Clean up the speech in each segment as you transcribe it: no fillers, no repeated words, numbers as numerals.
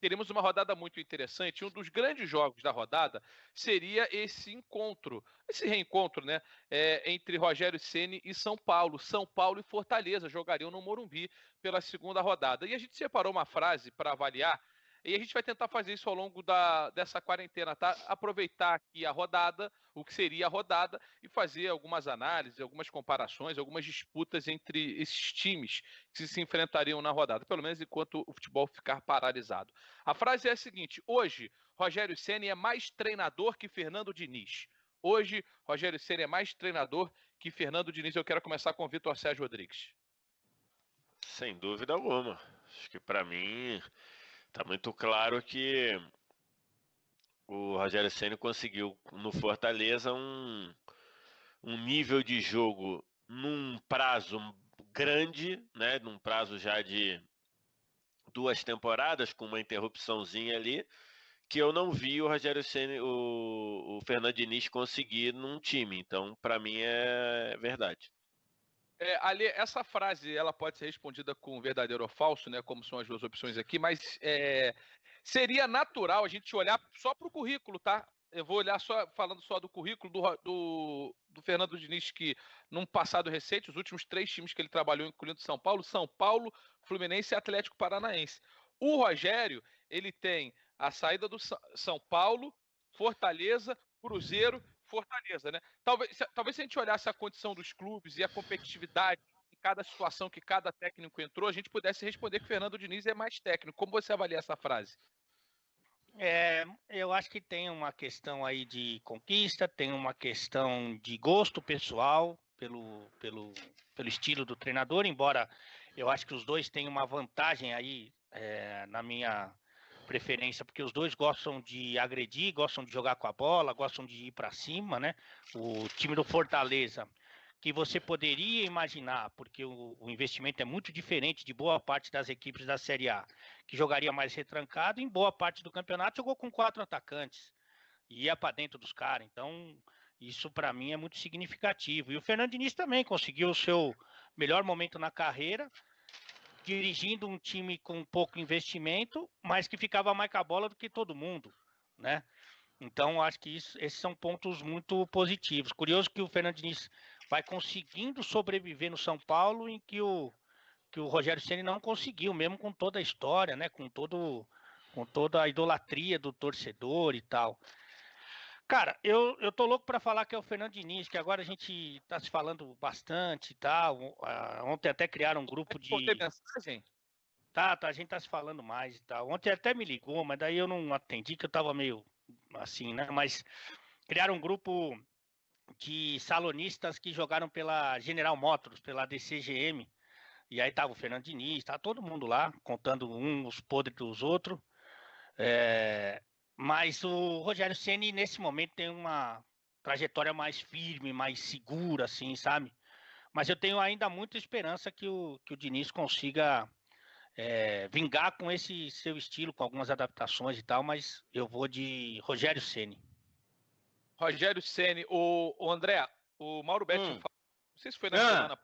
teremos uma rodada muito interessante. Um dos grandes jogos da rodada seria esse reencontro, né, entre Rogério Ceni e São Paulo. São Paulo e Fortaleza jogariam no Morumbi pela segunda rodada. E a gente separou uma frase para avaliar, e a gente vai tentar fazer isso ao longo dessa quarentena, tá? Aproveitar aqui a rodada, o que seria a rodada, e fazer algumas análises, algumas comparações, algumas disputas entre esses times que se enfrentariam na rodada, pelo menos enquanto o futebol ficar paralisado. A frase é a seguinte: hoje, Rogério Ceni é mais treinador que Fernando Diniz. Hoje, Rogério Ceni é mais treinador que Fernando Diniz. Eu quero começar com o Vitor Sérgio Rodrigues. Sem dúvida alguma. Acho que para mim tá muito claro que o Rogério Ceni conseguiu no Fortaleza um nível de jogo num prazo grande, né? Num prazo já de 2 temporadas, com uma interrupçãozinha ali, que eu não vi o Rogério Ceni, o Fernando Diniz conseguir num time. Então, para mim é verdade. Ali, essa frase ela pode ser respondida com verdadeiro ou falso, né? Como são as duas opções aqui, mas seria natural a gente olhar só para o currículo, tá? Eu vou olhar falando só do currículo do Fernando Diniz, que num passado recente, os últimos 3 times que ele trabalhou, incluindo São Paulo, Fluminense e Atlético Paranaense. O Rogério, ele tem a saída do São Paulo, Fortaleza, Cruzeiro, Fortaleza, né? Talvez se a gente olhasse a condição dos clubes e a competitividade em cada situação que cada técnico entrou, a gente pudesse responder que o Fernando Diniz é mais técnico. Como você avalia essa frase? Eu acho que tem uma questão aí de conquista, tem uma questão de gosto pessoal pelo estilo do treinador, embora eu acho que os dois têm uma vantagem aí na minha preferência, porque os dois gostam de agredir, gostam de jogar com a bola, gostam de ir para cima, né? O time do Fortaleza, que você poderia imaginar, porque o investimento é muito diferente de boa parte das equipes da Série A, que jogaria mais retrancado, em boa parte do campeonato jogou com 4 atacantes, e ia para dentro dos caras, então isso para mim é muito significativo. E o Fernando Diniz também conseguiu o seu melhor momento na carreira, dirigindo um time com pouco investimento, mas que ficava mais com a bola do que todo mundo, né? Então, acho que esses são pontos muito positivos. Curioso que o Fernando Diniz vai conseguindo sobreviver no São Paulo, em que o Rogério Ceni não conseguiu, mesmo com toda a história, né? Com toda a idolatria do torcedor e tal. Cara, eu tô louco para falar que é o Fernando Diniz, que agora a gente tá se falando bastante e tal. Ontem até criaram um grupo de... mensagem? Tá, a gente tá se falando mais e tal. Ontem até me ligou, mas daí eu não atendi, que eu tava meio assim, né? Mas criaram um grupo de salonistas que jogaram pela General Motors, pela DCGM. E aí tava o Fernando Diniz, tá todo mundo lá, contando uns podres dos outros. Mas o Rogério Ceni nesse momento tem uma trajetória mais firme, mais segura, assim, sabe? Mas eu tenho ainda muita esperança que o Diniz consiga vingar com esse seu estilo, com algumas adaptações e tal, mas eu vou de Rogério Ceni. Rogério Ceni, o André, o Mauro Betti falou, não sei se foi na semana,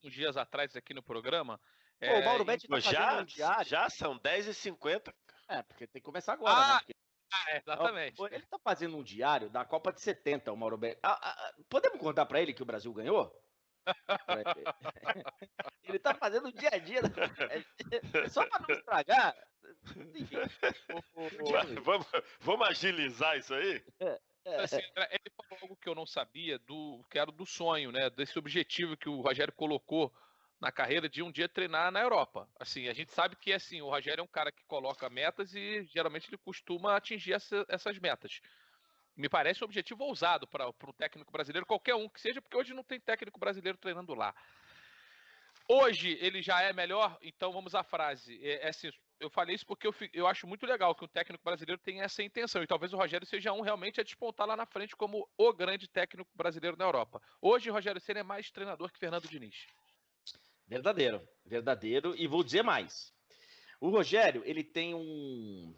uns dias atrás aqui no programa. O Mauro Betti tá fazendo um diário. Já são 10h50. Porque tem que começar agora, né? Porque... exatamente. Ele tá fazendo um diário da Copa de 70, o Mauro Betti. Podemos contar pra ele que o Brasil ganhou? Ele tá fazendo o dia a dia. Só pra não estragar. Enfim. Vamos agilizar isso aí? Assim, ele falou algo que eu não sabia, que era do sonho, né? Desse objetivo que o Rogério colocou na carreira de um dia treinar na Europa. Assim, a gente sabe que assim, o Rogério é um cara que coloca metas e geralmente ele costuma atingir essas metas. Me parece um objetivo ousado para um técnico brasileiro, qualquer um que seja, porque hoje não tem técnico brasileiro treinando lá. Hoje ele já é melhor, então vamos à frase. Assim, eu falei isso porque eu acho muito legal que o técnico brasileiro tenha essa intenção, e talvez o Rogério seja realmente a despontar lá na frente como o grande técnico brasileiro na Europa. Hoje o Rogério Ceni é mais treinador que Fernando Diniz. Verdadeiro, e vou dizer mais. O Rogério, ele tem um...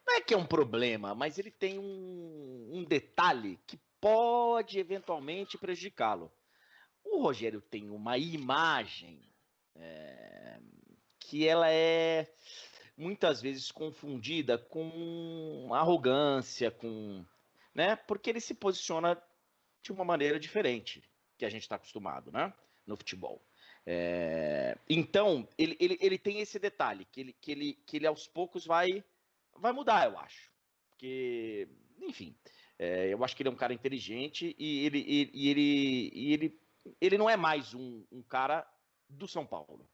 Não é que é um problema, mas ele tem um detalhe que pode eventualmente prejudicá-lo. O Rogério tem uma imagem que ela é muitas vezes confundida com arrogância, né? Porque ele se posiciona de uma maneira diferente que a gente está acostumado, né? No futebol. Então, ele tem esse detalhe, que ele aos poucos vai mudar, eu acho. Porque, enfim, eu acho que ele é um cara inteligente e ele não é mais um cara do São Paulo,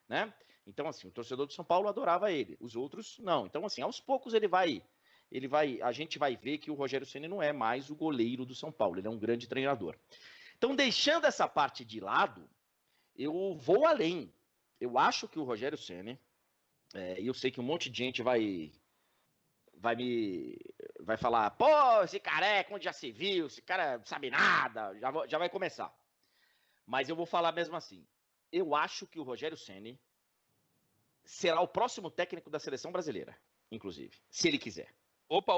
né? Então, assim, o torcedor do São Paulo adorava ele, os outros não. Então, assim, aos poucos a gente vai ver que o Rogério Ceni não é mais o goleiro do São Paulo, ele é um grande treinador. Então, deixando essa parte de lado, eu vou além. Eu acho que o Rogério Ceni, e eu sei que um monte de gente vai falar, pô, esse careca, onde já se viu, esse cara não sabe nada, já vai começar. Mas eu vou falar mesmo assim. Eu acho que o Rogério Ceni será o próximo técnico da seleção brasileira, inclusive, se ele quiser. Opa.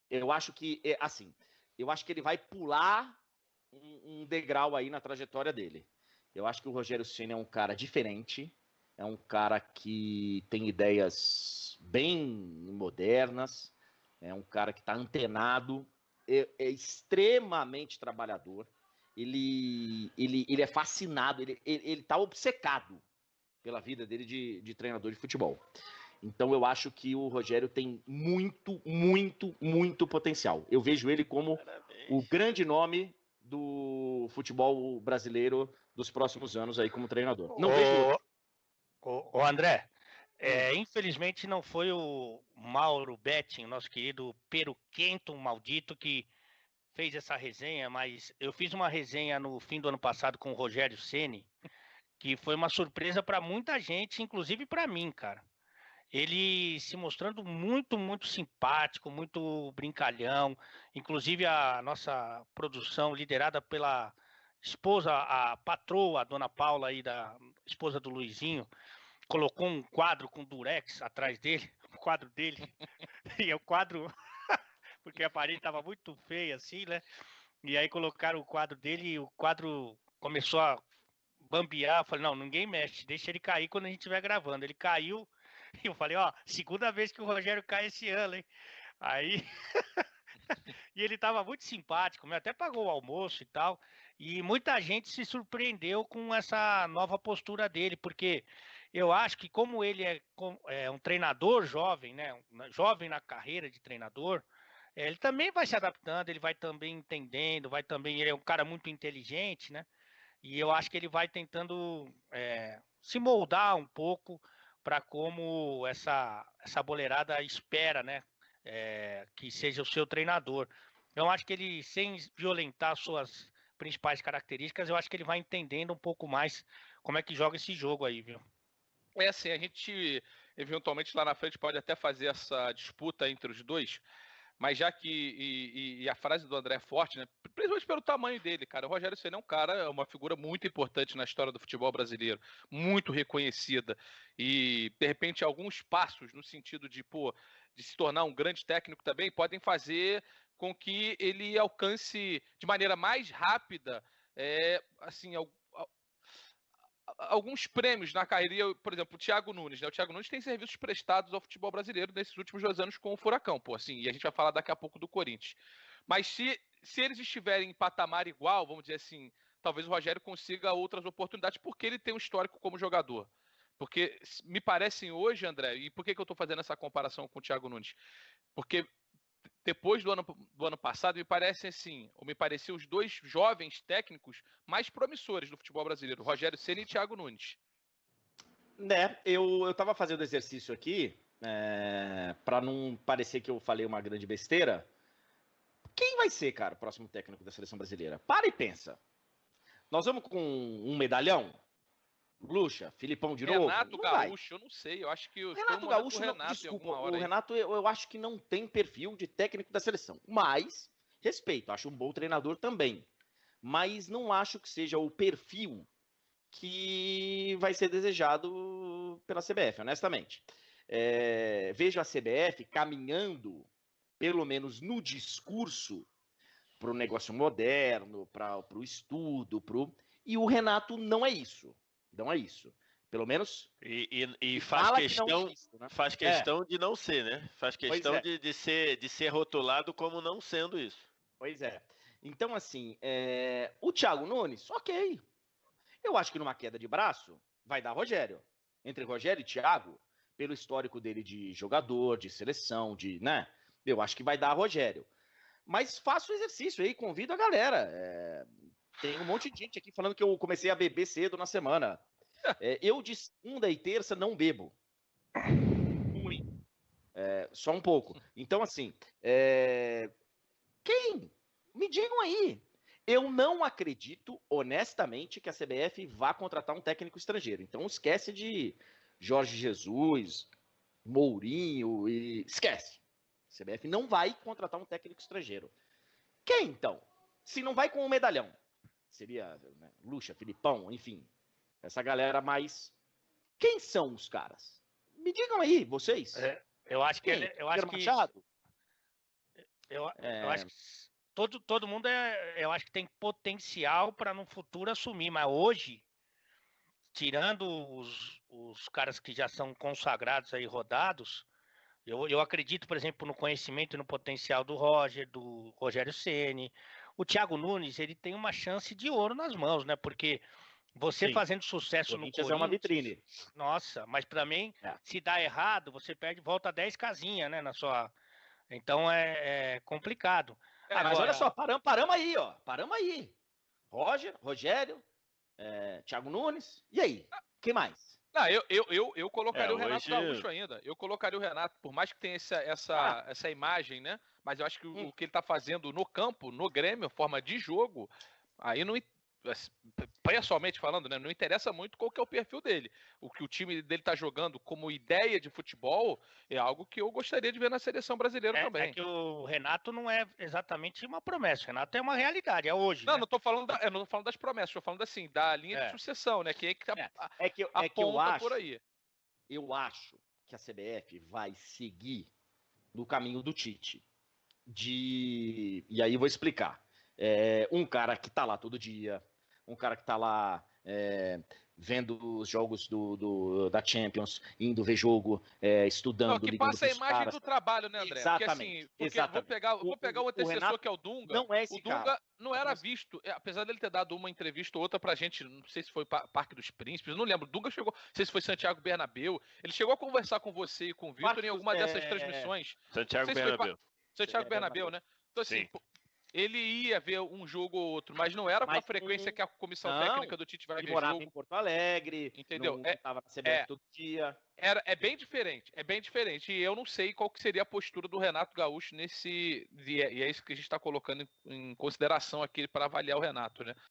Eu acho que, assim, eu acho que ele vai pular um degrau aí na trajetória dele. Eu acho que o Rogério Ceni é um cara diferente, é um cara que tem ideias bem modernas, é um cara que está antenado, é extremamente trabalhador, ele é fascinado, ele está obcecado pela vida dele de treinador de futebol. Então eu acho que o Rogério tem muito, muito, muito potencial. Eu vejo ele como o grande nome do futebol brasileiro dos próximos anos aí como treinador. Não vejo outro. Ô André, infelizmente não foi o Mauro Betting, nosso querido peruquento maldito, que fez essa resenha, mas eu fiz uma resenha no fim do ano passado com o Rogério Ceni, que foi uma surpresa para muita gente, inclusive para mim, cara. Ele se mostrando muito, muito simpático, muito brincalhão. Inclusive a nossa produção, liderada pela esposa, a patroa, a dona Paula aí, da esposa do Luizinho, colocou um quadro com durex atrás dele, o quadro dele. E o quadro, porque a parede estava muito feia assim, né? E aí colocaram o quadro dele e o quadro começou a bambear. Eu falei, não, ninguém mexe, deixa ele cair quando a gente estiver gravando. Ele caiu. E eu falei, ó, segunda vez que o Rogério cai esse ano, hein? Aí. E ele tava muito simpático, até pagou o almoço e tal. E muita gente se surpreendeu com essa nova postura dele, porque eu acho que como ele é um treinador jovem, né? Jovem na carreira de treinador, ele também vai se adaptando, ele vai também entendendo, ele é um cara muito inteligente, né? E eu acho que ele vai tentando se moldar um pouco para como essa boleirada espera, né? Que seja o seu treinador. Eu acho que ele, sem violentar suas principais características, eu acho que ele vai entendendo um pouco mais como é que joga esse jogo aí, viu? É assim, a gente eventualmente lá na frente pode até fazer essa disputa entre os dois, mas já que a frase do André é forte, né? Principalmente pelo tamanho dele, cara. O Rogério Ceni é um cara, uma figura muito importante na história do futebol brasileiro, muito reconhecida e de repente alguns passos no sentido de se tornar um grande técnico também podem fazer com que ele alcance de maneira mais rápida, assim, alguns prêmios na carreira, por exemplo, o Thiago Nunes, né? O Thiago Nunes tem serviços prestados ao futebol brasileiro nesses últimos 2 anos com o Furacão, assim, e a gente vai falar daqui a pouco do Corinthians. Mas se eles estiverem em patamar igual, vamos dizer assim, talvez o Rogério consiga outras oportunidades, porque ele tem um histórico como jogador. Porque me parecem hoje, André, e por que eu estou fazendo essa comparação com o Thiago Nunes? Porque depois do ano passado, me parecem assim, ou me pareciam os dois jovens técnicos mais promissores do futebol brasileiro, Rogério Ceni e Thiago Nunes. Eu estava fazendo exercício aqui, para não parecer que eu falei uma grande besteira. Quem vai ser, cara, o próximo técnico da seleção brasileira? Para e pensa. Nós vamos com um medalhão? Lucha, Filipão de novo? Renato Gaúcho, eu não sei, eu acho que Renato Gaúcho, desculpa, o Renato eu acho que não tem perfil de técnico da seleção, mas respeito, acho um bom treinador também, mas não acho que seja o perfil que vai ser desejado pela CBF, honestamente. Vejo a CBF caminhando, pelo menos no discurso, para o negócio moderno, para o estudo, e o Renato não é isso. Não é isso. Pelo menos. E faz fala questão, que não é isso, né? faz questão de não ser, né? Faz questão é. de ser rotulado como não sendo isso. Pois é. Então, assim, o Thiago Nunes, ok. Eu acho que numa queda de braço, vai dar Rogério. Entre Rogério e Thiago, pelo histórico dele de jogador, de seleção, né? Eu acho que vai dar Rogério. Mas faça o exercício aí, convido a galera. Tem um monte de gente aqui falando que eu comecei a beber cedo na semana. Eu de segunda e terça não bebo. Ruim. Só um pouco. Então, assim, quem? Me digam aí. Eu não acredito, honestamente, que a CBF vá contratar um técnico estrangeiro. Então, esquece de Jorge Jesus, Mourinho e... Esquece. A CBF não vai contratar um técnico estrangeiro. Quem, então? Se não vai com um medalhão. Seria, né, Lucha, Filipão, enfim. Essa galera mais... Quem são os caras? Me digam aí, vocês. Eu acho que... Quem? Eu acho que... Machado? Eu acho que... Todo mundo eu acho que tem potencial para no futuro assumir, mas hoje, tirando os caras que já são consagrados aí, rodados, eu acredito, por exemplo, no conhecimento e no potencial do Rogério Ceni. O Thiago Nunes, ele tem uma chance de ouro nas mãos, né? Porque você fazendo sucesso no Corinthians é uma vitrine. Nossa, mas para mim, se dá errado, você volta 10 casinhas, né, na sua... Então é complicado. Agora, mas olha só, paramos aí, ó. Paramos aí. Rogério, Thiago Nunes. E aí? Quem mais? Não, eu colocaria o Renato Gaúcho ainda. Eu colocaria o Renato, por mais que tenha essa imagem, né? Mas eu acho que o que ele tá fazendo no campo, no Grêmio, forma de jogo, aí não... Pessoalmente falando, né, não interessa muito qual que é o perfil dele. O que o time dele tá jogando como ideia de futebol é algo que eu gostaria de ver na seleção brasileira também. É que o Renato não é exatamente uma promessa. O Renato é uma realidade, é hoje. Não, né? não tô falando eu não tô falando das promessas, tô falando assim, da linha de sucessão, né? Que eu acho, por aí. Eu acho que a CBF vai seguir no caminho do Tite. E aí eu vou explicar. Um cara que tá lá todo dia, um cara que tá lá vendo os jogos da Champions, indo ver jogo, estudando, que passa a imagem do trabalho, né, André? Exatamente. Porque vou pegar o antecessor, Renato, que é o Dunga. Não é esse o Dunga cara. Não era visto, apesar dele ter dado uma entrevista ou outra pra gente, não sei se foi Parque dos Príncipes, não lembro. O Dunga chegou, não sei se foi Santiago Bernabéu, ele chegou a conversar com você e com o Vitor em alguma dessas transmissões. Santiago Bernabéu. Santiago Bernabéu, né? Então, assim, ele ia ver um jogo ou outro, mas não era com a frequência que a comissão técnica do Tite vai ver morava jogo. Em Porto Alegre, entendeu? Não estava na CBF todo dia. É bem diferente, E eu não sei qual que seria a postura do Renato Gaúcho nesse... E é isso que a gente está colocando em consideração aqui para avaliar o Renato, né?